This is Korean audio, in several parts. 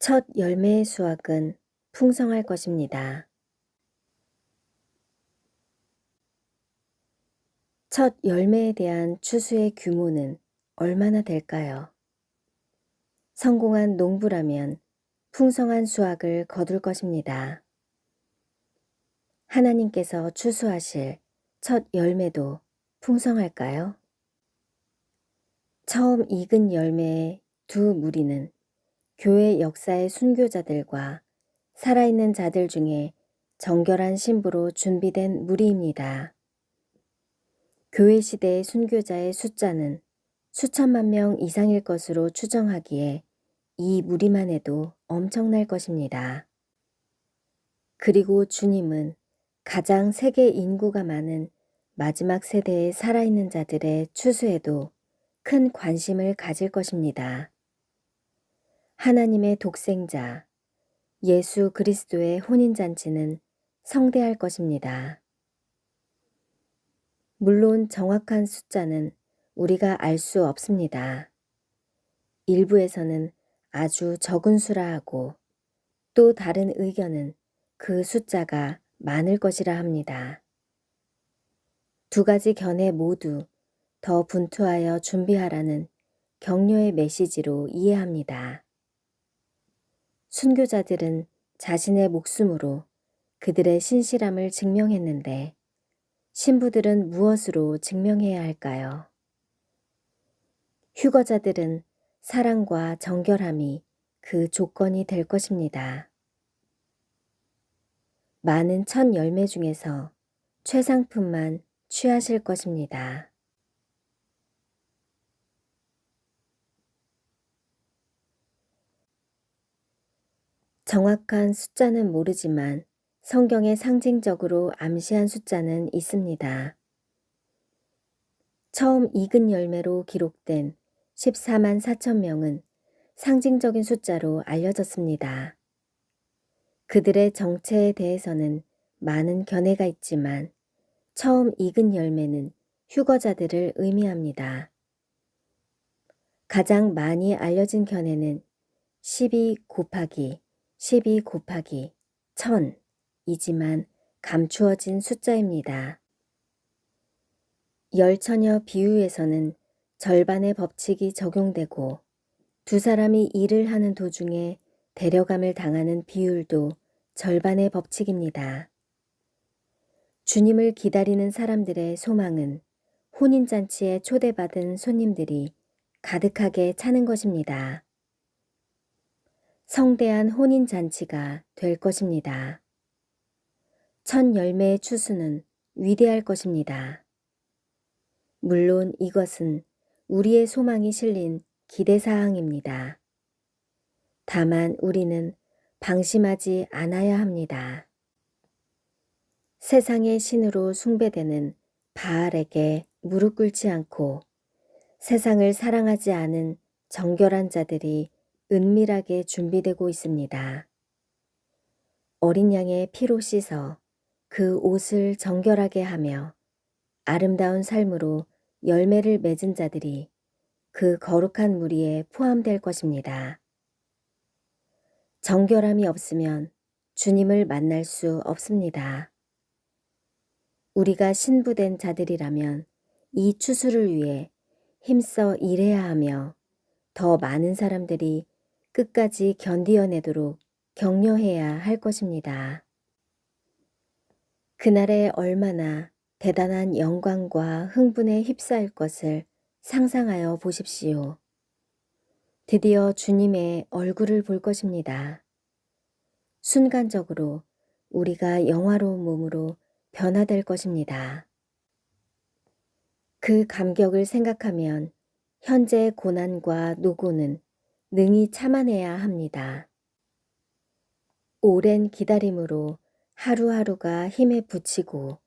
첫 열매의 수확은 풍성할 것입니다. 첫 열매에 대한 추수의 규모는 얼마나 될까요? 성공한 농부라면 풍성한 수확을 거둘 것입니다. 하나님께서 추수하실 첫 열매도 풍성할까요? 처음 익은 열매의 두 무리는 교회 역사의 순교자들과 살아있는 자들 중에 정결한 신부로 준비된 무리입니다. 교회 시대의 순교자의 숫자는 수천만 명 이상일 것으로 추정하기에 이 무리만 해도 엄청날 것입니다. 그리고 주님은 가장 세계 인구가 많은 마지막 세대의 살아있는 자들의 추수에도 큰 관심을 가질 것입니다. 하나님의 독생자, 예수 그리스도의 혼인잔치는 성대할 것입니다. 물론 정확한 숫자는 우리가 알 수 없습니다. 일부에서는 아주 적은 수라 하고 또 다른 의견은 그 숫자가 많을 것이라 합니다. 두 가지 견해 모두 더 분투하여 준비하라는 격려의 메시지로 이해합니다. 순교자들은 자신의 목숨으로 그들의 신실함을 증명했는데 신부들은 무엇으로 증명해야 할까요? 휴거자들은 사랑과 정결함이 그 조건이 될 것입니다. 많은 첫 열매 중에서 최상품만 취하실 것입니다. 정확한 숫자는 모르지만 성경에 상징적으로 암시한 숫자는 있습니다. 처음 익은 열매로 기록된 14만 4천 명은 상징적인 숫자로 알려졌습니다. 그들의 정체에 대해서는 많은 견해가 있지만 처음 익은 열매는 휴거자들을 의미합니다. 가장 많이 알려진 견해는 12 곱하기 12 곱하기 1000이지만 감추어진 숫자입니다. 열처녀 비유에서는 절반의 법칙이 적용되고 두 사람이 일을 하는 도중에 데려감을 당하는 비율도 절반의 법칙입니다. 주님을 기다리는 사람들의 소망은 혼인잔치에 초대받은 손님들이 가득하게 차는 것입니다. 성대한 혼인잔치가 될 것입니다. 첫 열매의 추수는 위대할 것입니다. 물론 이것은 우리의 소망이 실린 기대사항입니다. 다만 우리는 방심하지 않아야 합니다. 세상의 신으로 숭배되는 바알에게 무릎 꿇지 않고 세상을 사랑하지 않은 정결한 자들이 은밀하게 준비되고 있습니다. 어린 양의 피로 씻어 그 옷을 정결하게 하며 아름다운 삶으로 열매를 맺은 자들이 그 거룩한 무리에 포함될 것입니다. 정결함이 없으면 주님을 만날 수 없습니다. 우리가 신부된 자들이라면 이 추수를 위해 힘써 일해야 하며 더 많은 사람들이 끝까지 견디어내도록 격려해야 할 것입니다. 그날에 얼마나 대단한 영광과 흥분에 휩싸일 것을 상상하여 보십시오. 드디어 주님의 얼굴을 볼 것입니다. 순간적으로 우리가 영화로운 몸으로 변화될 것입니다. 그 감격을 생각하면 현재의 고난과 노고는 능히 참아내야 합니다. 오랜 기다림으로 하루하루가 힘에 부치고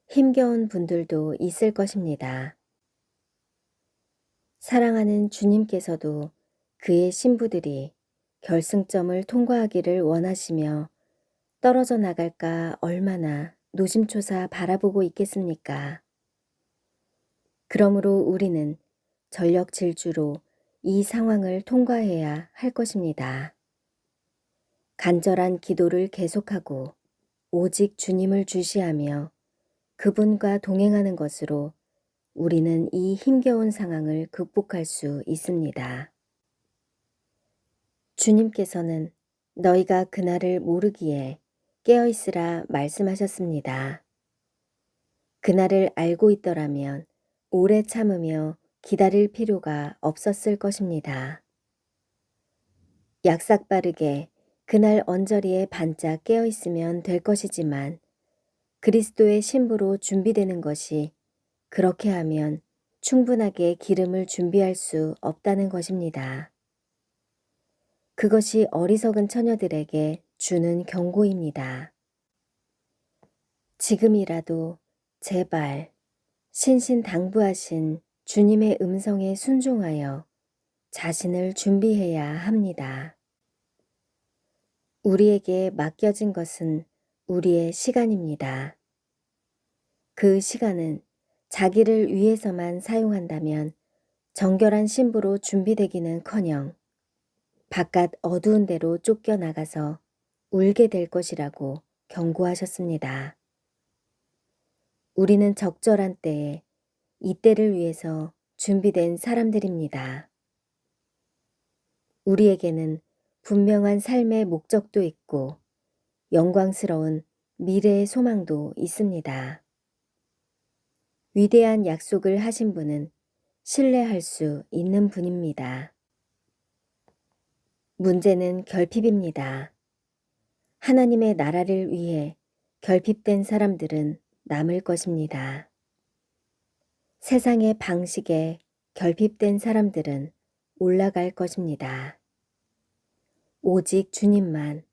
힘겨운 분들도 있을 것입니다. 사랑하는 주님께서도 그의 신부들이 결승점을 통과하기를 원하시며 떨어져 나갈까 얼마나 노심초사 바라보고 있겠습니까? 그러므로 우리는 전력 질주로 이 상황을 통과해야 할 것입니다. 간절한 기도를 계속하고 오직 주님을 주시하며 그분과 동행하는 것으로 우리는 이 힘겨운 상황을 극복할 수 있습니다. 주님께서는 너희가 그날을 모르기에 깨어있으라 말씀하셨습니다. 그날을 알고 있더라면 오래 참으며 기다릴 필요가 없었을 것입니다. 약삭빠르게 그날 언저리에 반짝 깨어있으면 될 것이지만 그리스도의 신부로 준비되는 것이 그렇게 하면 충분하게 기름을 준비할 수 없다는 것입니다. 그것이 어리석은 처녀들에게 주는 경고입니다. 지금이라도 제발 신신당부하신 주님의 음성에 순종하여 자신을 준비해야 합니다. 우리에게 맡겨진 것은 우리의 시간입니다. 그 시간은 자기를 위해서만 사용한다면 정결한 신부로 준비되기는커녕 바깥 어두운 데로 쫓겨나가서 울게 될 것이라고 경고하셨습니다. 우리는 적절한 때에 이 때를 위해서 준비된 사람들입니다. 우리에게는 분명한 삶의 목적도 있고 영광스러운 미래의 소망도 있습니다. 위대한 약속을 하신 분은 신뢰할 수 있는 분입니다. 문제는 결핍입니다. 하나님의 나라를 위해 결핍된 사람들은 남을 것입니다. 세상의 방식에 결핍된 사람들은 올라갈 것입니다. 오직 주님만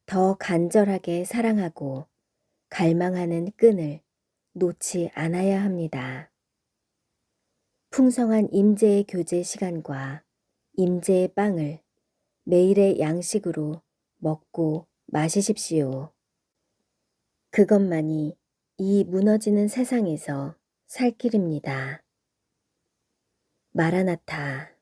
더 간절하게 사랑하고 갈망하는 끈을 놓지 않아야 합니다. 풍성한 임재의 교제 시간과 임재의 빵을 매일의 양식으로 먹고 마시십시오. 그것만이 이 무너지는 세상에서 살 길입니다. 마라나타.